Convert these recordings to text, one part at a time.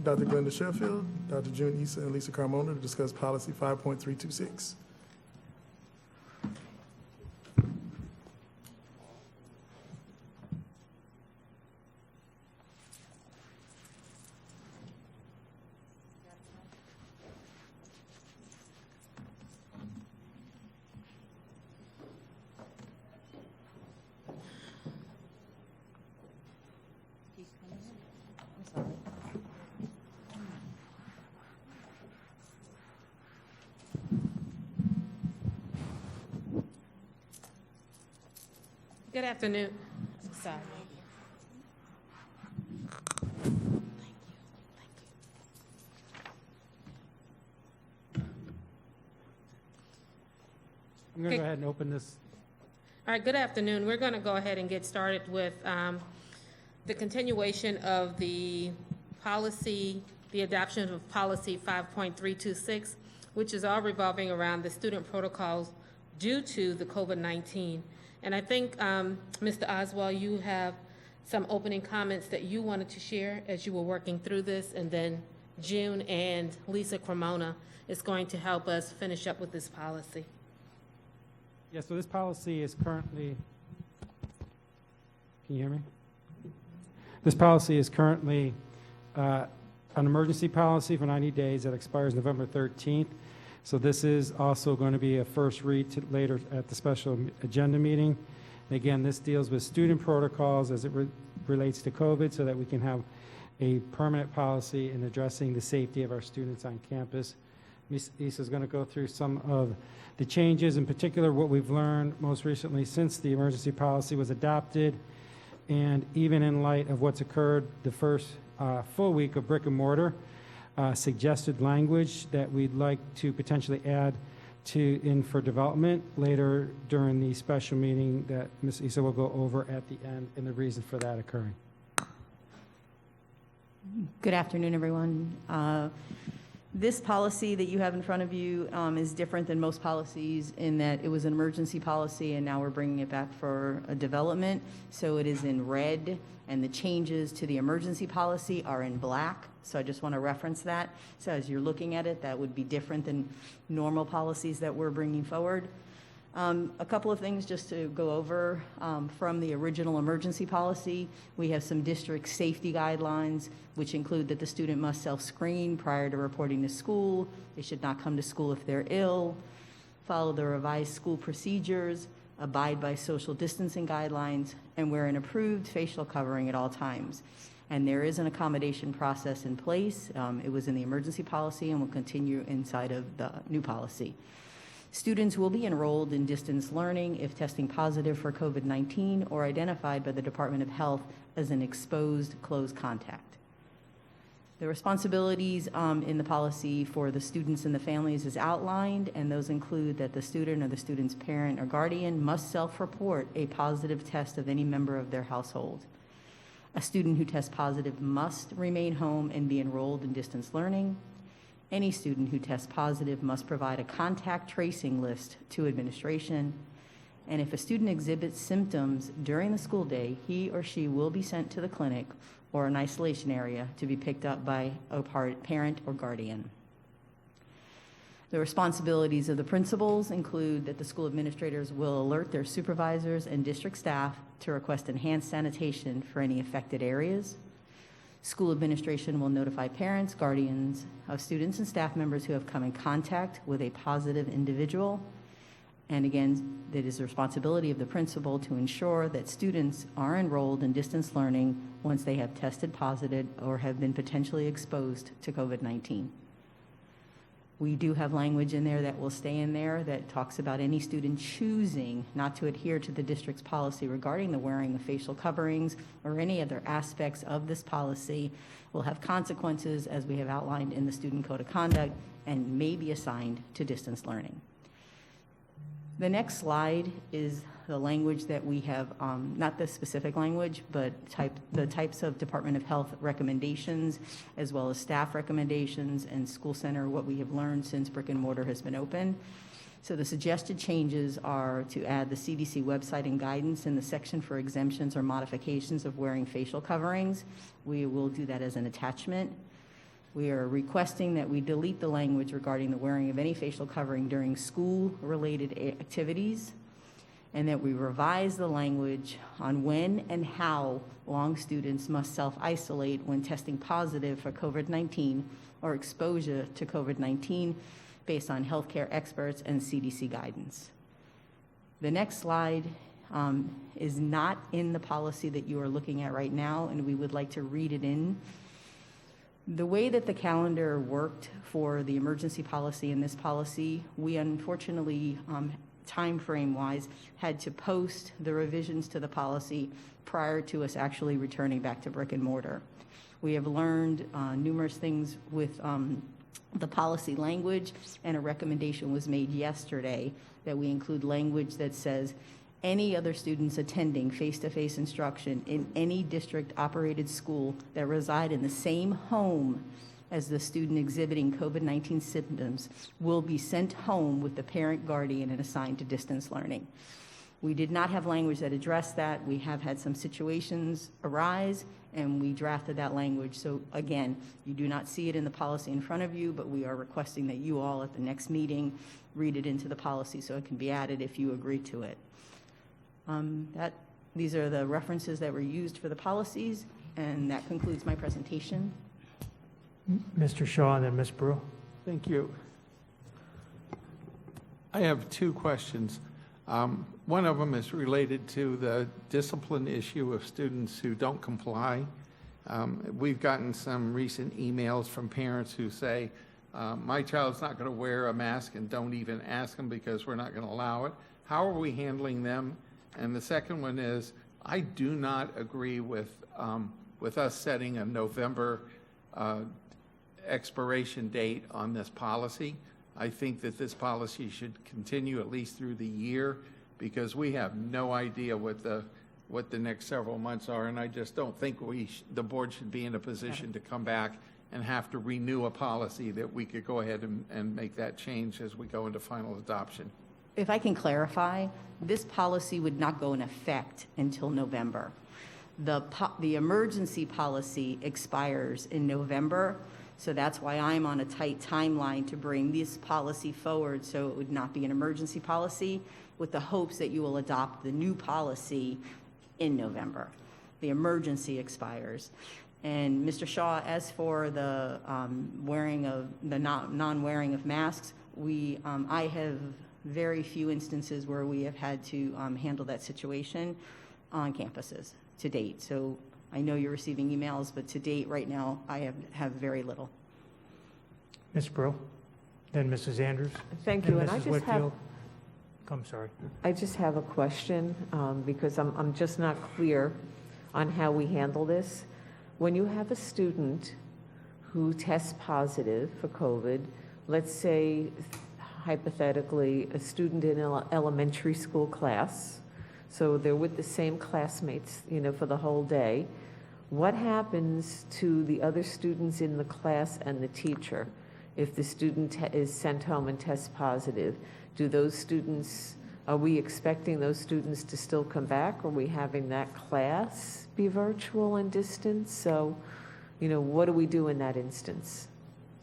Dr. Glenda Sheffield, Dr. June Issa, and Lisa Carmona to discuss policy 5.326. Good afternoon. Sorry. I'm going to go ahead and open this. All right, good afternoon. We're going to go ahead and get started with the continuation of the policy, the adoption of policy 5.326, which is all revolving around the student protocols due to the COVID-19. And I think, Mr. Oswald, you have some opening comments that you wanted to share as you were working through this, and then June and Lisa Cremona is going to help us finish up with this policy. Yeah, so this policy is currently, can you hear me? This policy is currently an emergency policy for 90 days that expires November 13th. So this is also going to be a first read later at the special agenda meeting. And again, this deals with student protocols as it relates to COVID so that we can have a permanent policy in addressing the safety of our students on campus. Ms. Issa is going to go through some of the changes, in particular what we've learned most recently since the emergency policy was adopted, and even in light of what's occurred the first full week of brick and mortar. Suggested language that we'd like to potentially add in for development later during the special meeting that Ms. Issa will go over at the end, and the reason for that occurring. Good afternoon, everyone. This policy that you have in front of you is different than most policies in that it was an emergency policy and now we're bringing it back for a development. So it is in red, and the changes to the emergency policy are in black. So I just want to reference that. So as you're looking at it, that would be different than normal policies that we're bringing forward. A couple of things just to go over from the original emergency policy. We have some district safety guidelines, which include that the student must self-screen prior to reporting to school. They should not come to school if they're ill, follow the revised school procedures, abide by social distancing guidelines, and wear an approved facial covering at all times. And there is an accommodation process in place. It was in the emergency policy and will continue inside of the new policy. Students will be enrolled in distance learning if testing positive for COVID-19 or identified by the Department of Health as an exposed close contact. The responsibilities in the policy for the students and the families is outlined, and those include that the student or the student's parent or guardian must self-report a positive test of any member of their household. A student who tests positive must remain home and be enrolled in distance learning. Any student who tests positive must provide a contact tracing list to administration. And if a student exhibits symptoms during the school day, he or she will be sent to the clinic or an isolation area to be picked up by a parent or guardian. The responsibilities of the principals include that the school administrators will alert their supervisors and district staff to request enhanced sanitation for any affected areas. School administration will notify parents, guardians of students and staff members who have come in contact with a positive individual. And again, it is the responsibility of the principal to ensure that students are enrolled in distance learning once they have tested positive or have been potentially exposed to COVID-19. We do have language in there that will stay in there that talks about any student choosing not to adhere to the district's policy regarding the wearing of facial coverings or any other aspects of this policy will have consequences as we have outlined in the Student Code of Conduct and may be assigned to distance learning. The next slide is the language that we have, not the specific language, but the types of Department of Health recommendations, as well as staff recommendations and school center, what we have learned since brick and mortar has been open. So the suggested changes are to add the CDC website and guidance in the section for exemptions or modifications of wearing facial coverings. We will do that as an attachment. We are requesting that we delete the language regarding the wearing of any facial covering during school-related activities, and that we revise the language on when and how long students must self-isolate when testing positive for COVID-19 or exposure to COVID-19 based on healthcare experts and CDC guidance. The next slide is not in the policy that you are looking at right now, and we would like to read it in. The way that the calendar worked for the emergency policy and this policy, we unfortunately, time frame wise, had to post the revisions to the policy prior to us actually returning back to brick and mortar. We have learned numerous things with the policy language, and a recommendation was made yesterday that we include language that says any other students attending face-to-face instruction in any district-operated school that reside in the same home as the student exhibiting COVID-19 symptoms will be sent home with the parent, guardian, and assigned to distance learning. We did not have language that addressed that. We have had some situations arise, and we drafted that language. So again, you do not see it in the policy in front of you, but we are requesting that you all at the next meeting read it into the policy so it can be added if you agree to it. These are the references that were used for the policies, and that concludes my presentation. Mr. Shaw and then Ms. Brill. Thank you. I have two questions. One of them is related to the discipline issue of students who don't comply. We've gotten some recent emails from parents who say, my child's not going to wear a mask, and don't even ask them because we're not going to allow it. How are we handling them? And the second one is, I do not agree with us setting a November expiration date on this policy. I think that this policy should continue at least through the year, because we have no idea what the next several months are, and I just don't think the board should be in a position to come back and have to renew a policy that we could go ahead and make that change as we go into final adoption. If I can clarify, this policy would not go in effect until November. The emergency policy expires in November, so that's why I'm on a tight timeline to bring this policy forward, so it would not be an emergency policy, with the hopes that you will adopt the new policy in November. The emergency expires. And Mr. Shaw, as for the non-wearing of masks, I have very few instances where we have had to handle that situation on campuses to date. So I know you're receiving emails, but to date, right now, I have very little. Ms. Brill, then Mrs. Andrews. Thank you. And And I Mrs. just have, Whitfield. I'm sorry. I just have a question because I'm just not clear on how we handle this. When you have a student who tests positive for COVID, let's say hypothetically a student in an elementary school class, so they're with the same classmates, for the whole day. What happens to the other students in the class and the teacher if the student is sent home and tests positive? Do those students, are we expecting those students to still come back? Are we having that class be virtual and distance? So, what do we do in that instance?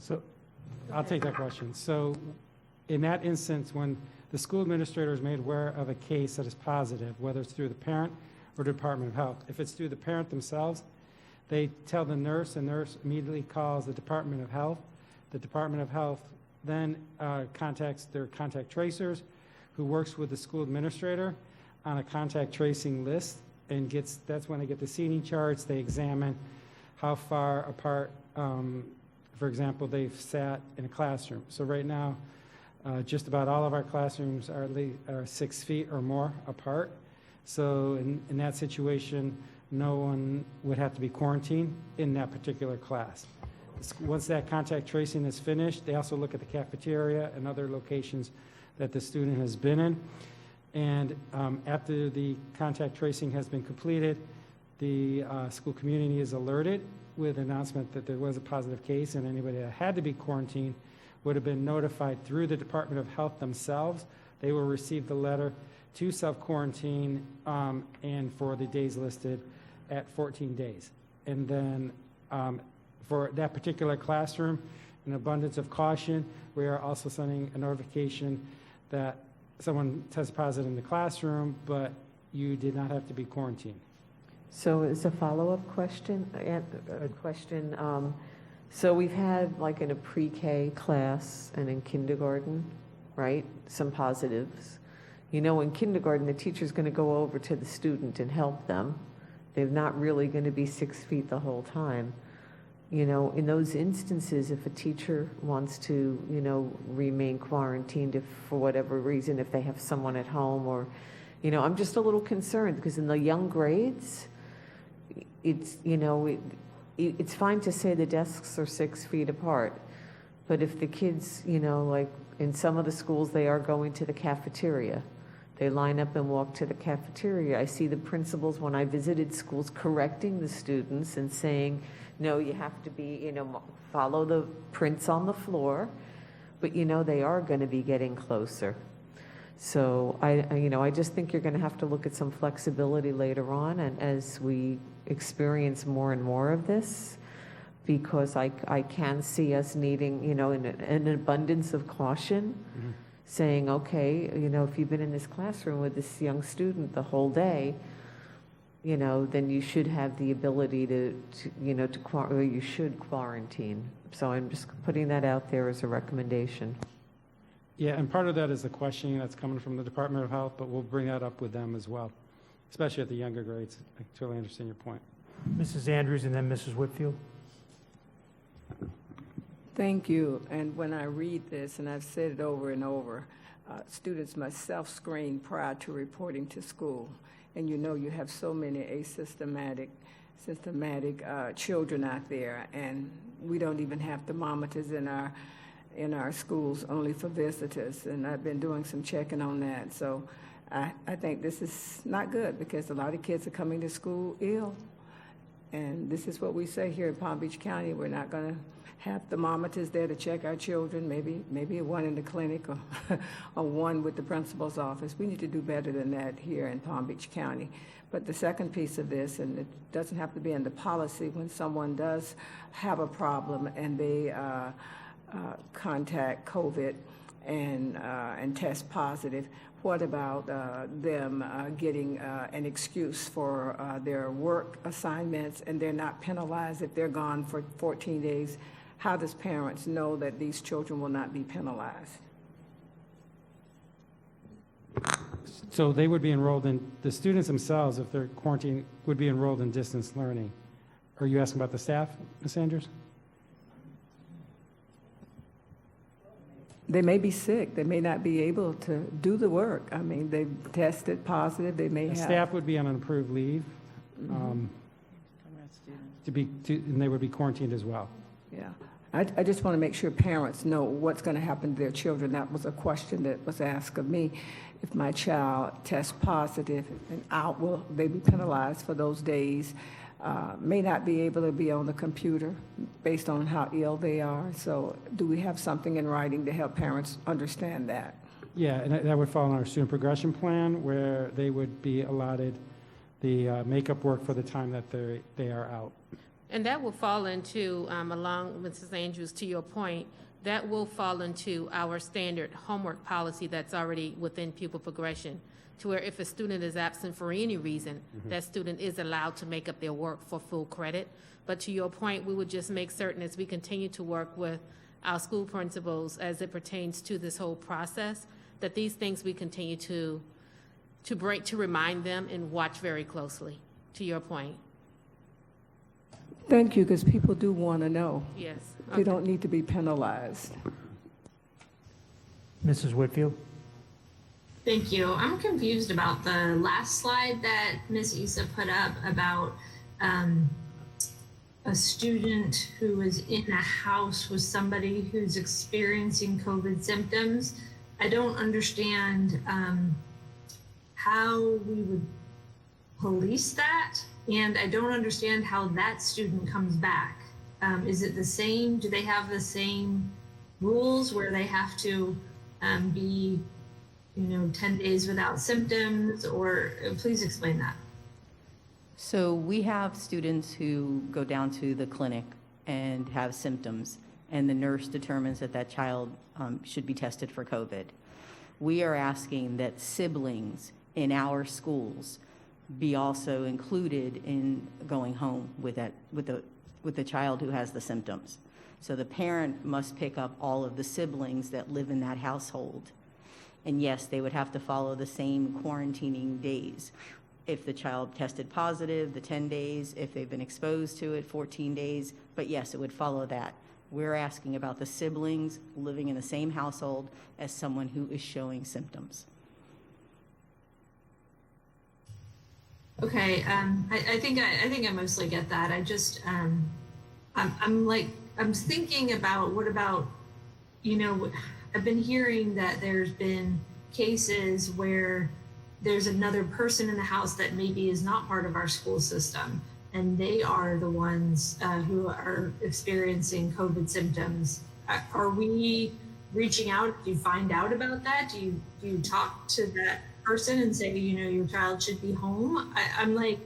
So I'll take that question. So in that instance, when the school administrator is made aware of a case that is positive, whether it's through the parent or Department of Health, if it's through the parent themselves, they tell the nurse immediately calls the Department of Health. The Department of Health then contacts their contact tracers, who works with the school administrator on a contact tracing list, and that's when they get the seating charts. They examine how far apart, for example, they've sat in a classroom. So right now, just about all of our classrooms are 6 feet or more apart. So in that situation, no one would have to be quarantined in that particular class. Once that contact tracing is finished, they also look at the cafeteria and other locations that the student has been in. And after the contact tracing has been completed, the school community is alerted with an announcement that there was a positive case, and anybody that had to be quarantined would have been notified through the Department of Health themselves. They will receive the letter to self-quarantine and for the days listed at 14 days. And then for that particular classroom, in abundance of caution, we are also sending a notification that someone tested positive in the classroom, but you did not have to be quarantined. So as a follow-up question, so we've had, like in a pre-K class and in kindergarten, right, some positives. You know, in kindergarten, the teacher's going to go over to the student and help them. They're not really going to be 6 feet the whole time. You know, in those instances, if a teacher wants to, you know, remain quarantined if, for whatever reason, if they have someone at home or, you know, I'm just a little concerned because in the young grades, it's, you know, it's fine to say the desks are 6 feet apart. But if the kids, you know, like in some of the schools, they are going to the cafeteria. They line up and walk to the cafeteria. I see the principals, when I visited schools, correcting the students and saying, no, you have to be, you know, follow the prints on the floor. But, you know, they are going to be getting closer. So, I just think you're going to have to look at some flexibility later on, and as we experience more and more of this, because I can see us needing, you know, an abundance of caution, saying, okay, you know, if you've been in this classroom with this young student the whole day, you know, then you should have the ability to or you should quarantine. So I'm just putting that out there as a recommendation. Yeah, and part of that is the questioning that's coming from the Department of Health, but we'll bring that up with them as well, especially at the younger grades. I totally understand your point. Mrs. Andrews and then Mrs. Whitfield. Thank you. And when I read this, and I've said it over and over, students must self-screen prior to reporting to school. And you know you have so many asymptomatic children out there, and we don't even have thermometers in our schools, only for visitors. And I've been doing some checking on that. So I think this is not good because a lot of kids are coming to school ill. And this is what we say here in Palm Beach County. We're not going to have thermometers there to check our children, maybe one in the clinic or one with the principal's office. We need to do better than that here in Palm Beach County. But the second piece of this, and it doesn't have to be in the policy, when someone does have a problem and they contact COVID and test positive, what about them getting an excuse for their work assignments and they're not penalized if they're gone for 14 days? How does parents know that these children will not be penalized? So they would be enrolled in, the students themselves, if they're quarantined, would be enrolled in distance learning. Are you asking about the staff, Ms. Andrews? They may be sick. They may not be able to do the work. I mean, they've tested positive. They may The have. staff would be on an approved leave, and they would be quarantined as well. Yeah. I just want to make sure parents know what's going to happen to their children. That was a question that was asked of me. If my child tests positive, and will they be penalized for those days? May not be able to be on the computer based on how ill they are. So do we have something in writing to help parents understand that? Yeah, and that would fall in our student progression plan, where they would be allotted the makeup work for the time that they are out. And that will fall into, along with Mrs. Andrews, to your point, that will fall into our standard homework policy that's already within pupil progression, to where if a student is absent for any reason, that student is allowed to make up their work for full credit. But to your point, we would just make certain as we continue to work with our school principals as it pertains to this whole process, that these things we continue to remind them and watch very closely, to your point. Thank you, because people do want to know. Yes. They don't need to be penalized. Mrs. Whitfield. Thank you. I'm confused about the last slide that Ms. Issa put up about a student who is in a house with somebody who's experiencing COVID symptoms. I don't understand how we would police that, and I don't understand how that student comes back. Is it the same? Do they have the same rules where they have to be 10 days without symptoms, or please explain that. So we have students who go down to the clinic and have symptoms, and the nurse determines that that child should be tested for COVID. We are asking that siblings in our schools be also included in going home with the child who has the symptoms. So the parent must pick up all of the siblings that live in that household. And yes, they would have to follow the same quarantining days. If the child tested positive, the 10 days, if they've been exposed to it, 14 days, but yes, it would follow that. We're asking about the siblings living in the same household as someone who is showing symptoms. Okay, I think I mostly get that. I just I'm thinking about what about, you know, I've been hearing that there's been cases where there's another person in the house that maybe is not part of our school system, and they are the ones who are experiencing COVID symptoms. Are we reaching out? Do you find out about that? Do you talk to that person and say, you know, your child should be home? I'm like,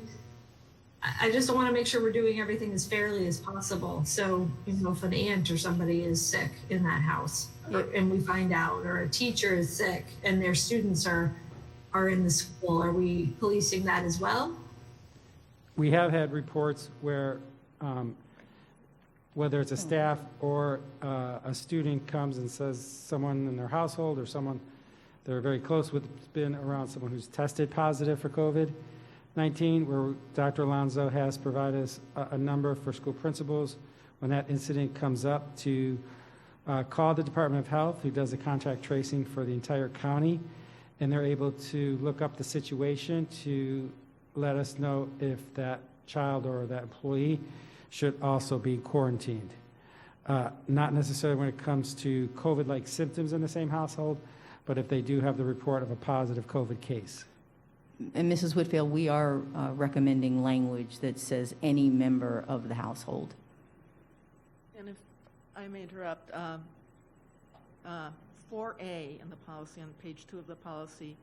I just want to make sure we're doing everything as fairly as possible. So, you know, if an aunt or somebody is sick in that house and we find out, or a teacher is sick and their students are in the school, are we policing that as well? We have had reports where whether it's a staff or a student comes and says someone in their household or someone they're very close with has been around someone who's tested positive for COVID-19, where Dr. Alonso has provided us a number for school principals when that incident comes up to call the Department of Health, who does the contact tracing for the entire county, and they're able to look up the situation to let us know if that child or that employee should also be quarantined. Not necessarily when it comes to COVID-like symptoms in the same household, but if they do have the report of a positive COVID case. And Mrs. Whitfield, we are recommending language that says any member of the household. And if I may interrupt, 4A in the policy, on page 2 of the policy,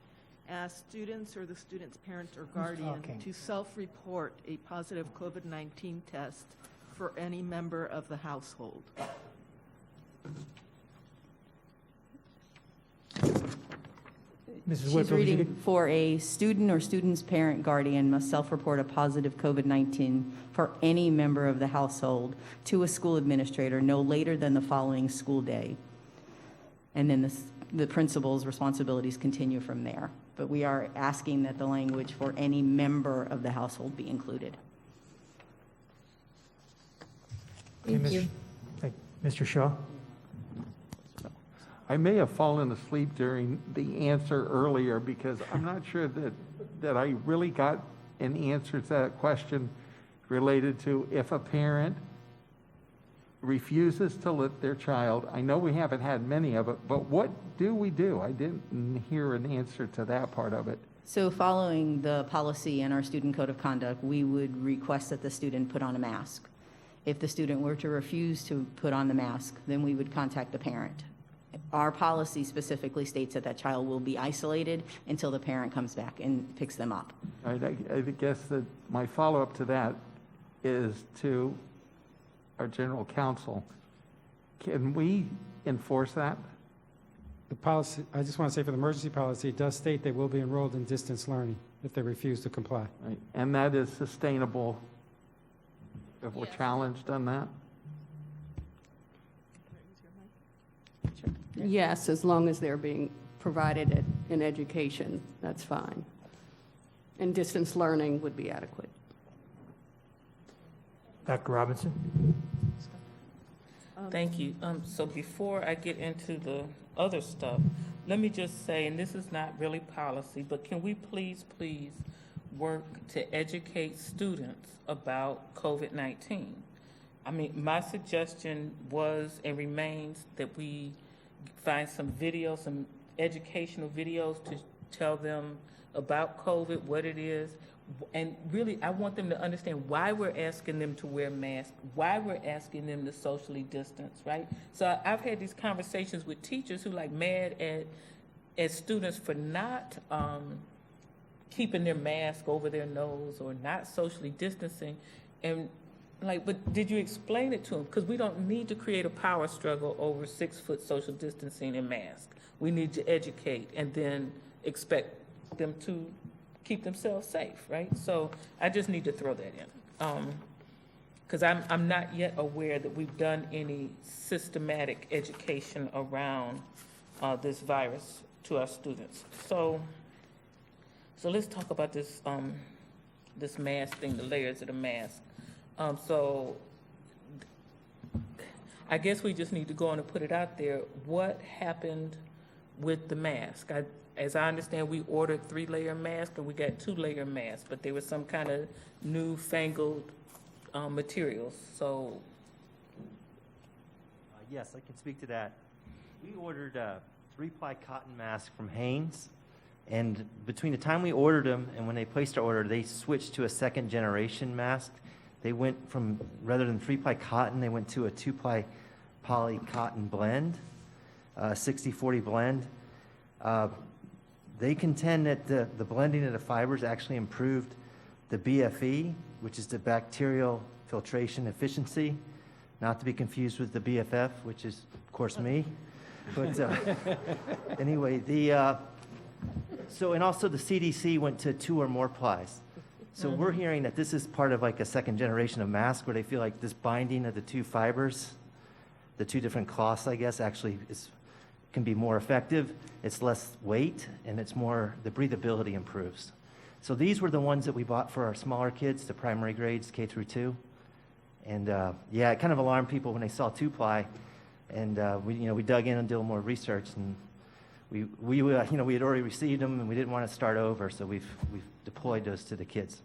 asks students or the student's parent or guardian to self-report a positive COVID-19 test for any member of the household. Mrs. She's Whitfield, reading 4A, student or student's parent guardian must self-report a positive COVID-19 for any member of the household to a school administrator no later than the following school day. And then the principal's responsibilities continue from there. But we are asking that the language for any member of the household be included. Thank you. Mr. Shaw? I may have fallen asleep during the answer earlier because I'm not sure that I really got an answer to that question related to if a parent refuses to let their child, I know we haven't had many of it, but what do we do? I didn't hear an answer to that part of it. So following the policy and our student code of conduct, we would request that the student put on a mask. If the student were to refuse to put on the mask, then we would contact the parent. Our policy specifically states that that child will be isolated until the parent comes back and picks them up. I guess that my follow-up to that is to our general counsel. Can we enforce that? The policy, I just want to say for the emergency policy, it does state they will be enrolled in distance learning if they refuse to comply. Right. And that is sustainable if we're Yes. challenged on that? Yes, as long as they're being provided an education, that's fine. And distance learning would be adequate. Dr. Robinson? Thank you. So before I get into the other stuff, let me just say, and this is not really policy, but can we please work to educate students about COVID-19? I mean, my suggestion was and remains that we find some videos, some educational videos to tell them about COVID, what it is, and really I want them to understand why we're asking them to wear masks, why we're asking them to socially distance, right? So I've had these conversations with teachers who like mad at students for not keeping their mask over their nose or not socially distancing, and Like, but did you explain it to them? Because we don't need to create a power struggle over 6-foot social distancing and masks. We need to educate and then expect them to keep themselves safe, right? So I just need to throw that in. Because I'm not yet aware that we've done any systematic education around this virus to our students. So let's talk about this this mask thing, the layers of the mask. So I guess we just need to go on and put it out there. What happened with the mask? As I understand, we ordered 3-layer mask and we got 2-layer masks, but there was some kind of newfangled materials. So yes, I can speak to that. We ordered a 3-ply cotton mask from Hanes, and between the time we ordered them and when they placed our order, they switched to a 2nd-generation mask. They went from, rather than 3-ply cotton, they went to a 2-ply poly cotton blend, 60-40 blend. They contend that the blending of the fibers actually improved the BFE, which is the bacterial filtration efficiency, not to be confused with the BFF, which is, of course, me. But anyway, and also the CDC went to 2 or more plies. So we're hearing that this is part of like a 2nd generation of mask where they feel like this binding of the 2 fibers, the 2 different cloths, I guess, actually can be more effective. It's less weight, and it's more, the breathability improves. So these were the ones that we bought for our smaller kids, the primary grades, K through 2. And yeah, it kind of alarmed people when they saw 2-ply. And we dug in and did a little more research, and we had already received them, and we didn't want to start over, so we've deployed those to the kids.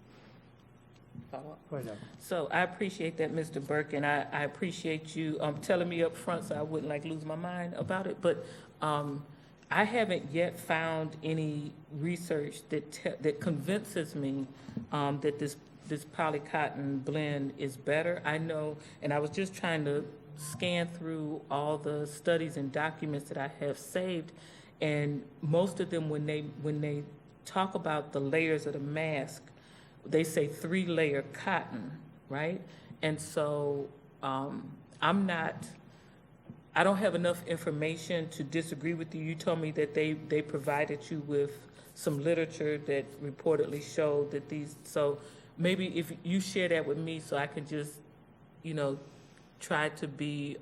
So I appreciate that, Mr. Burke, and I appreciate you telling me up front so I wouldn't lose my mind about it. But I haven't yet found any research that convinces me that this polycotton blend is better. I know, and I was just trying to scan through all the studies and documents that I have saved, and most of them, when they talk about the layers of the mask, they say 3-layer cotton, right? And so I don't have enough information to disagree with you. You told me that they provided you with some literature that reportedly showed that so maybe if you share that with me so I can just, try to be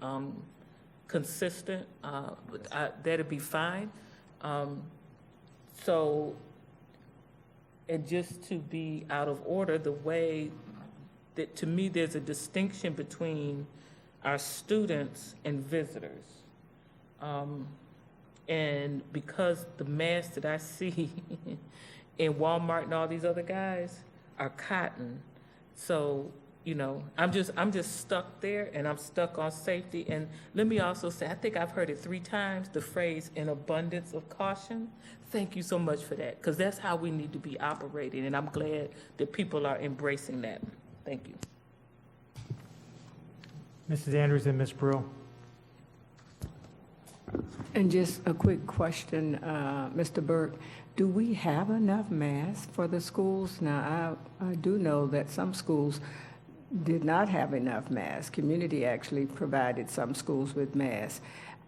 consistent, that'd be fine. And just to be out of order, the way that, to me, there's a distinction between our students and visitors. And because the masks that I see in Walmart and all these other guys are cotton, so I'm just stuck there, and I'm stuck on safety. And let me also say, I think I've heard it 3 times, the phrase "an abundance of caution." Thank you so much for that, because that's how we need to be operating, and I'm glad that people are embracing that. Thank you. Mrs. Andrews and Ms. Brill. And just a quick question, Mr. Burke, do we have enough masks for the schools? Now, I do know that some schools did not have enough masks. Community actually provided some schools with masks.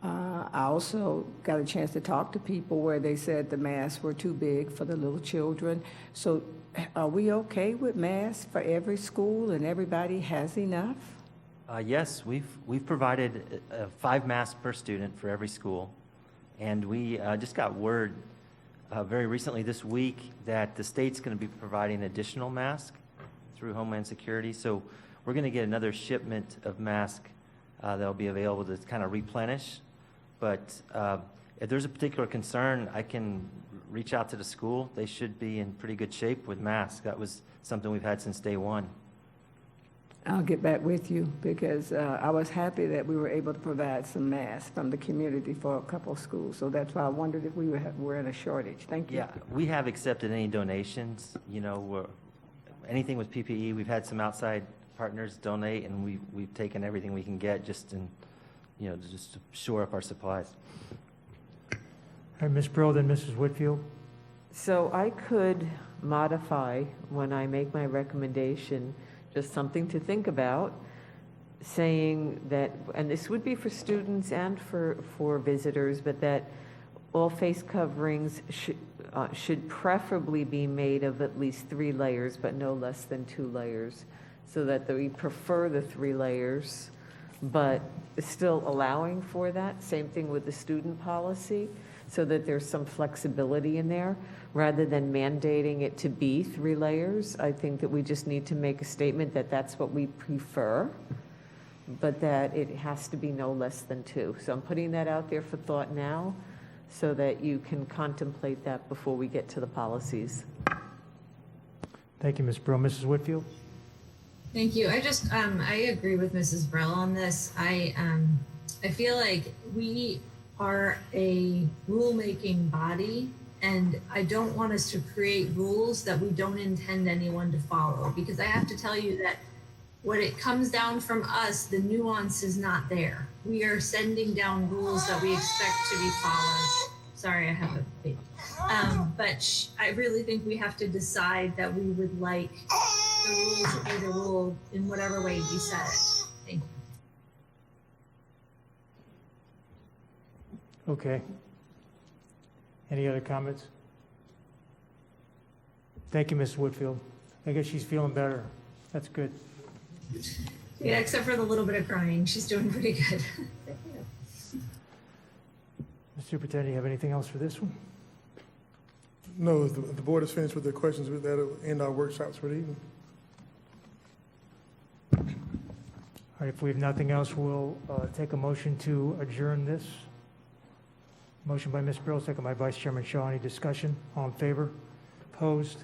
I also got a chance to talk to people where they said the masks were too big for the little children. So are we okay with masks for every school and everybody has enough? Yes, we've provided 5 masks per student for every school. And we just got word very recently this week that the state's going to be providing additional masks through Homeland Security. So we're going to get another shipment of masks that'll be available to kind of replenish. But if there's a particular concern, I can reach out to the school. They should be in pretty good shape with masks. That was something we've had since day one. I'll get back with you because I was happy that we were able to provide some masks from the community for a couple of schools. So that's why I wondered if we were in a shortage. Thank you. Yeah, we have accepted any donations. Anything with PPE, we've had some outside partners donate, and we've taken everything we can get just to shore up our supplies. All right, Ms. Brill, then Mrs. Whitfield. So I could modify when I make my recommendation just something to think about, saying that, and this would be for students and for visitors, but that all face coverings should preferably be made of at least 3 layers, but no less than 2 layers, so that we prefer the 3 layers, but still allowing for that. Same thing with the student policy, so that there's some flexibility in there, rather than mandating it to be 3 layers. I think that we just need to make a statement that that's what we prefer, but that it has to be no less than 2. So I'm putting that out there for thought now, so that you can contemplate that before we get to the policies. Thank you, Ms. Brill. Mrs. Whitfield? Thank you. I just, I agree with Mrs. Brill on this. I feel like we are a rulemaking body, and I don't want us to create rules that we don't intend anyone to follow, because I have to tell you that when it comes down from us, the nuance is not there. We are sending down rules that we expect to be followed. Sorry, I have a baby. But I really think we have to decide that we would like the rules to be the rule in whatever way we set it. Thank you. Okay. Any other comments? Thank you, Ms. Whitfield. I guess she's feeling better. That's good. Yeah, except for the little bit of crying. She's doing pretty good. Mr. Superintendent, you have anything else for this one? No, if the board is finished with their questions, that'll end our workshops for the evening. All right, if we have nothing else, we'll take a motion to adjourn this. Motion by Ms. Brill, second by Vice Chairman Shaw. Any discussion? All in favor? Opposed?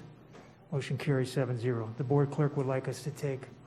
Motion carries 7-0. The board clerk would like us to take